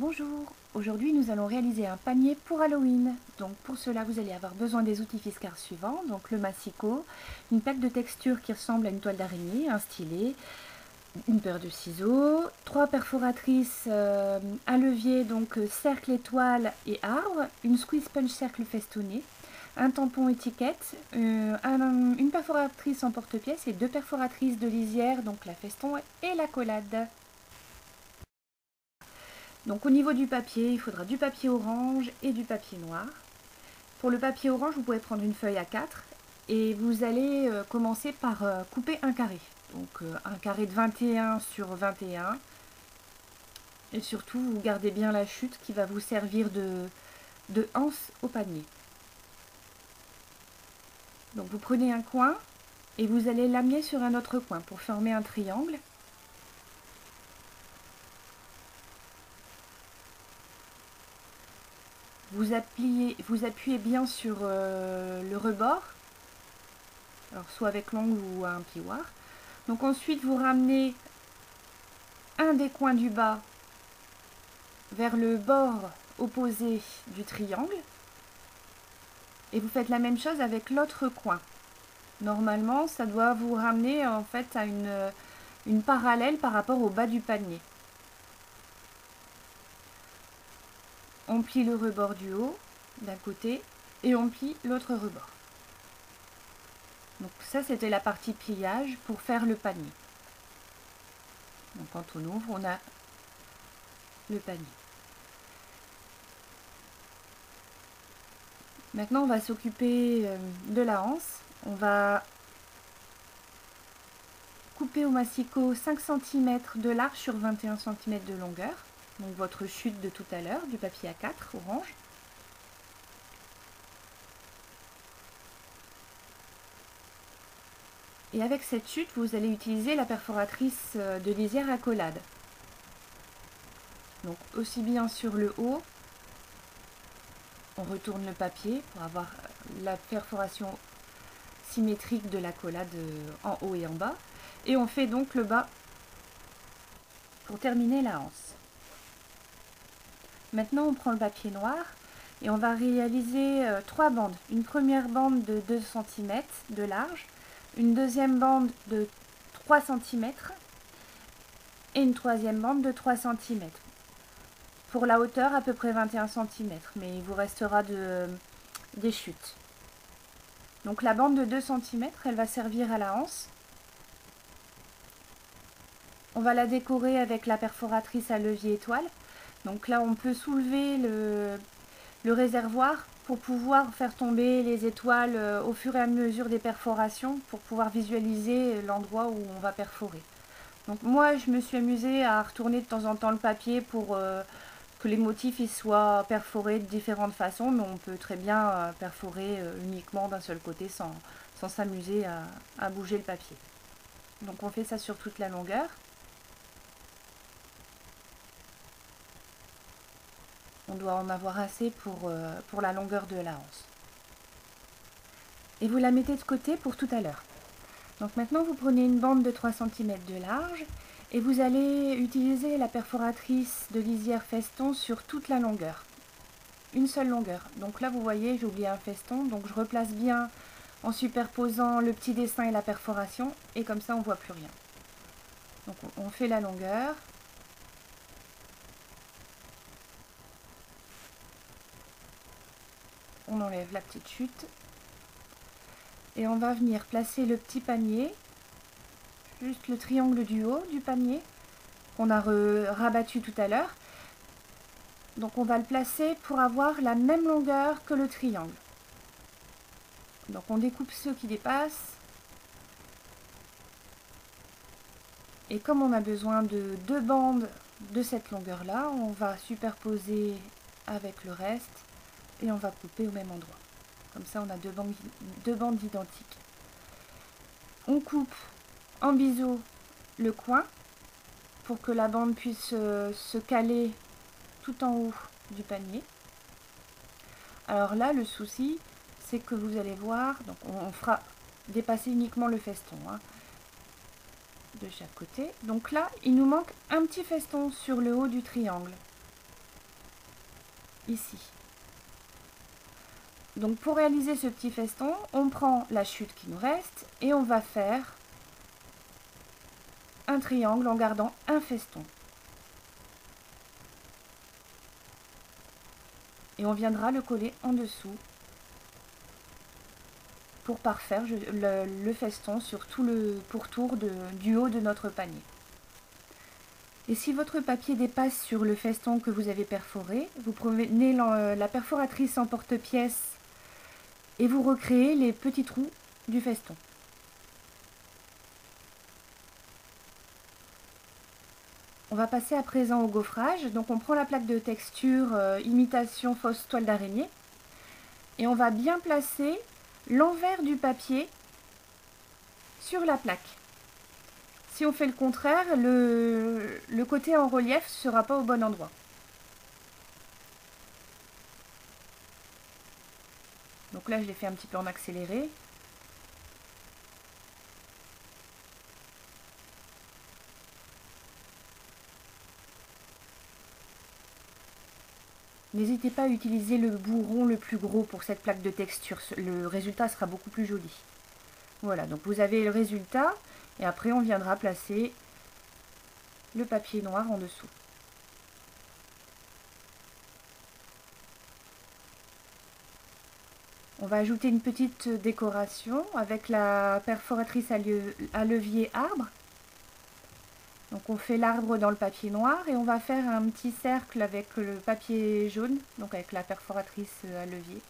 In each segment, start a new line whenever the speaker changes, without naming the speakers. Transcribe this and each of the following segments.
Bonjour, aujourd'hui nous allons réaliser un panier pour Halloween. Donc pour cela vous allez avoir besoin des outils Fiskars suivants, donc le massicot, une plaque de texture qui ressemble à une toile d'araignée, un stylet, une paire de ciseaux, trois perforatrices à levier, donc cercle, étoile et arbre, une squeeze punch cercle festonné, un tampon étiquette, une perforatrice en porte-pièce et deux perforatrices de lisière, donc la feston et la collade. Donc au niveau du papier, il faudra du papier orange et du papier noir. Pour le papier orange, vous pouvez prendre une feuille A4 et vous allez commencer par couper un carré. Donc un carré de 21 sur 21. Et surtout, vous gardez bien la chute qui va vous servir de anse au panier. Donc vous prenez un coin et vous allez l'amener sur un autre coin pour former un triangle. Vous appuyez bien sur le rebord, alors soit avec l'ongle ou un plioir. Donc ensuite vous ramenez un des coins du bas vers le bord opposé du triangle et vous faites la même chose avec l'autre coin. Normalement ça doit vous ramener en fait à une parallèle par rapport au bas du panier. On plie le rebord du haut d'un côté et on plie l'autre rebord. Donc ça c'était la partie pliage pour faire le panier. Donc quand on ouvre, on a le panier. Maintenant on va s'occuper de la anse. On va couper au massicot 5 cm de large sur 21 cm de longueur. Donc votre chute de tout à l'heure, du papier A4 orange. Et avec cette chute, vous allez utiliser la perforatrice de lisière à collade. Donc aussi bien sur le haut, on retourne le papier pour avoir la perforation symétrique de la collade en haut et en bas. Et on fait donc le bas pour terminer la anse. Maintenant on prend le papier noir et on va réaliser trois bandes. Une première bande de 2 cm de large, une deuxième bande de 3 cm et une troisième bande de 3 cm. Pour la hauteur à peu près 21 cm, mais il vous restera des chutes. Donc la bande de 2 cm, elle va servir à la anse. On va la décorer avec la perforatrice à levier étoile. Donc là on peut soulever le réservoir pour pouvoir faire tomber les étoiles au fur et à mesure des perforations pour pouvoir visualiser l'endroit où on va perforer. Donc moi je me suis amusée à retourner de temps en temps le papier pour que les motifs ils soient perforés de différentes façons, mais on peut très bien perforer uniquement d'un seul côté sans s'amuser à bouger le papier. Donc on fait ça sur toute la longueur. On doit en avoir assez pour la longueur de la anse. Et vous la mettez de côté pour tout à l'heure. Donc maintenant vous prenez une bande de 3 cm de large et vous allez utiliser la perforatrice de lisière feston sur toute la longueur. Une seule longueur. Donc là vous voyez j'ai oublié un feston, donc je replace bien en superposant le petit dessin et la perforation et comme ça on ne voit plus rien. Donc on fait la longueur. On enlève la petite chute et on va venir placer le petit panier, juste le triangle du haut du panier qu'on a rabattu tout à l'heure. Donc on va le placer pour avoir la même longueur que le triangle. Donc on découpe ceux qui dépassent. Et comme on a besoin de deux bandes de cette longueur là, on va superposer avec le reste et on va couper au même endroit. Comme ça on a deux bandes identiques. On coupe en biseau le coin pour que la bande puisse se caler tout en haut du panier. Alors là le souci c'est que vous allez voir, donc on fera dépasser uniquement le feston de chaque côté. Donc là il nous manque un petit feston sur le haut du triangle. ici. Donc pour réaliser ce petit feston, on prend la chute qui nous reste et on va faire un triangle en gardant un feston. Et on viendra le coller en dessous pour parfaire le feston sur tout le pourtour du haut de notre panier. Et si votre papier dépasse sur le feston que vous avez perforé, vous prenez la perforatrice en porte-pièce et vous recréez les petits trous du feston. On va passer à présent au gaufrage. Donc on prend la plaque de texture imitation fausse toile d'araignée et on va bien placer l'envers du papier sur la plaque. Si on fait le contraire, le côté en relief ne sera pas au bon endroit. Donc là, je l'ai fait un petit peu en accéléré. N'hésitez pas à utiliser le bourron le plus gros pour cette plaque de texture. Le résultat sera beaucoup plus joli. Voilà, donc vous avez le résultat. Et après, on viendra placer le papier noir en dessous. On va ajouter une petite décoration avec la perforatrice à levier arbre. Donc on fait l'arbre dans le papier noir et on va faire un petit cercle avec le papier jaune, donc avec la perforatrice à levier.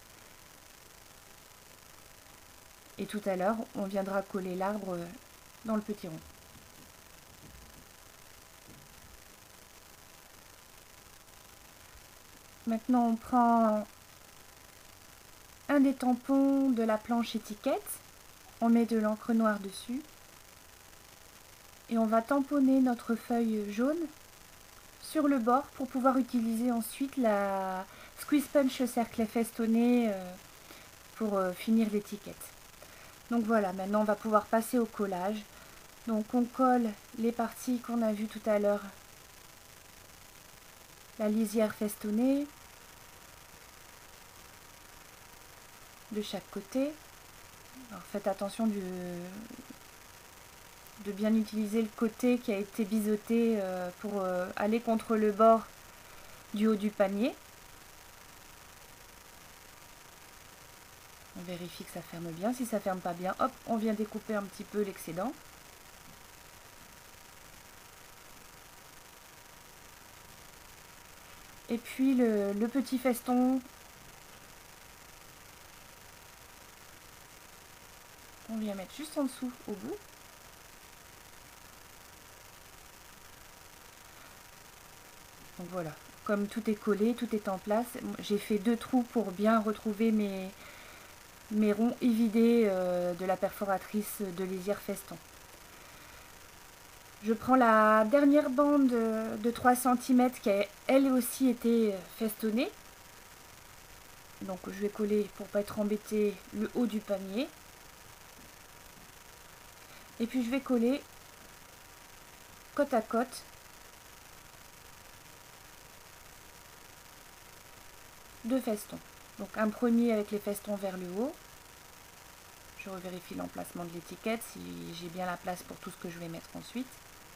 Et tout à l'heure, on viendra coller l'arbre dans le petit rond. Maintenant, on prend un des tampons de la planche étiquette, on met de l'encre noire dessus et on va tamponner notre feuille jaune sur le bord pour pouvoir utiliser ensuite la squeeze punch cercle festonné pour finir l'étiquette. Donc voilà, maintenant on va pouvoir passer au collage. Donc on colle les parties qu'on a vues tout à l'heure, la lisière festonnée de chaque côté. Alors faites attention de bien utiliser le côté qui a été biseauté pour aller contre le bord du haut du panier. On vérifie que ça ferme bien. Si ça ferme pas bien, hop, on vient découper un petit peu l'excédent. Et puis le petit feston, on vient mettre juste en dessous au bout. Donc voilà, comme tout est collé, tout est en place, j'ai fait 2 trous pour bien retrouver mes ronds évidés de la perforatrice de lisière feston. Je prends la dernière bande de 3 cm qui a elle aussi été festonnée. Donc je vais coller pour pas être embêté le haut du panier. Et puis je vais coller côte à côte deux festons. Donc un premier avec les festons vers le haut. Je revérifie l'emplacement de l'étiquette si j'ai bien la place pour tout ce que je vais mettre ensuite.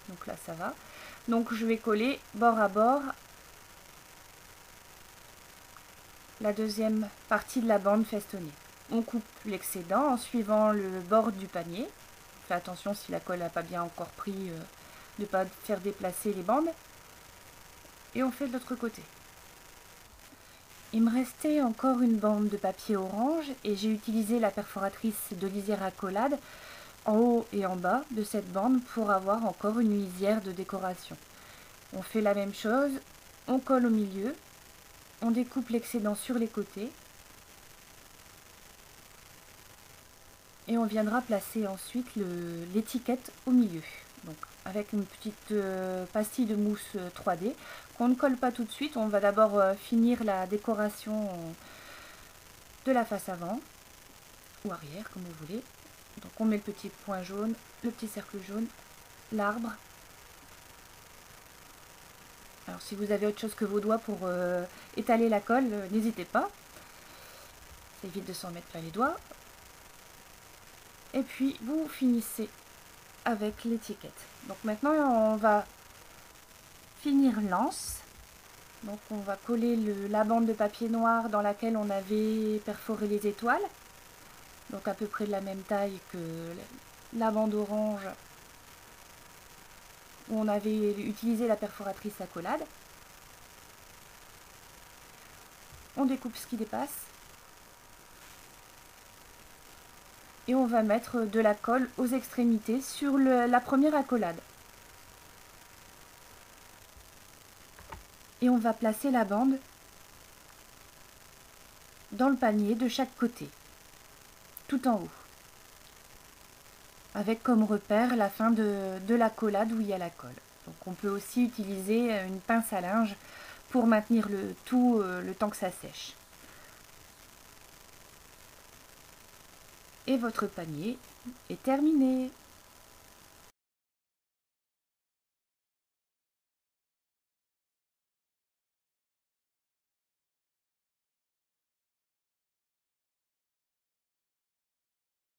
Donc là ça va. Donc je vais coller bord à bord la deuxième partie de la bande festonnée. On coupe l'excédent en suivant le bord du panier. Fais attention si la colle n'a pas bien encore pris, de ne pas faire déplacer les bandes. Et on fait de l'autre côté. Il me restait encore une bande de papier orange et j'ai utilisé la perforatrice de lisière accolade en haut et en bas de cette bande pour avoir encore une lisière de décoration. On fait la même chose, on colle au milieu, on découpe l'excédent sur les côtés et on viendra placer ensuite l'étiquette au milieu. Donc avec une petite pastille de mousse 3D qu'on ne colle pas tout de suite. On va d'abord finir la décoration de la face avant ou arrière comme vous voulez. Donc on met le petit point jaune, le petit cercle jaune, l'arbre Alors si vous avez autre chose que vos doigts pour étaler la colle, n'hésitez pas. Ça évite de s'en mettre plein les doigts. Et puis vous finissez avec l'étiquette. Donc maintenant on va finir l'anse. Donc on va coller la bande de papier noir dans laquelle on avait perforé les étoiles. Donc à peu près de la même taille que la bande orange où on avait utilisé la perforatrice à collade. On découpe ce qui dépasse. Et on va mettre de la colle aux extrémités sur la première accolade. Et on va placer la bande dans le panier de chaque côté, tout en haut, avec comme repère la fin de l'accolade où il y a la colle. Donc on peut aussi utiliser une pince à linge pour maintenir le tout le temps que ça sèche. Et votre panier est terminé.